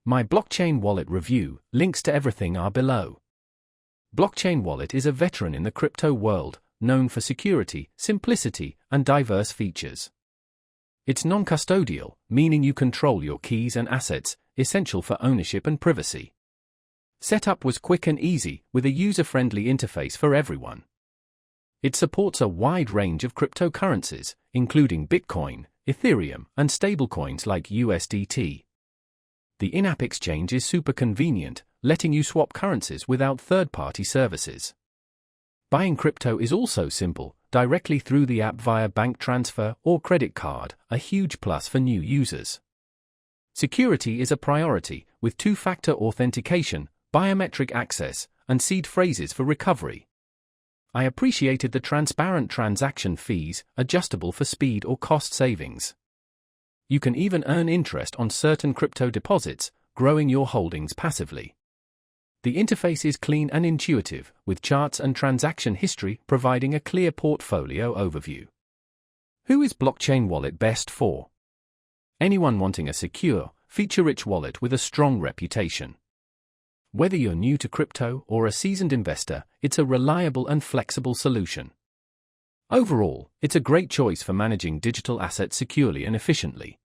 My blockchain wallet review. Links to everything are below. Blockchain Wallet is a veteran in the crypto world, known for security, simplicity, and diverse features. It's non-custodial, meaning you control your keys and assets, essential for ownership and privacy. Setup was quick and easy, with a user-friendly interface for everyone. It supports a wide range of cryptocurrencies, including Bitcoin, Ethereum, and stablecoins like USDT. The in-app exchange is super convenient, letting you swap currencies without third-party services. Buying crypto is also simple, directly through the app via bank transfer or credit card, a huge plus for new users. Security is a priority, with two-factor authentication, biometric access, and seed phrases for recovery. I appreciated the transparent transaction fees, adjustable for speed or cost savings. You can even earn interest on certain crypto deposits, growing your holdings passively. The interface is clean and intuitive, with charts and transaction history providing a clear portfolio overview. Who is Blockchain Wallet best for? Anyone wanting a secure, feature-rich wallet with a strong reputation. Whether you're new to crypto or a seasoned investor, it's a reliable and flexible solution. Overall, it's a great choice for managing digital assets securely and efficiently.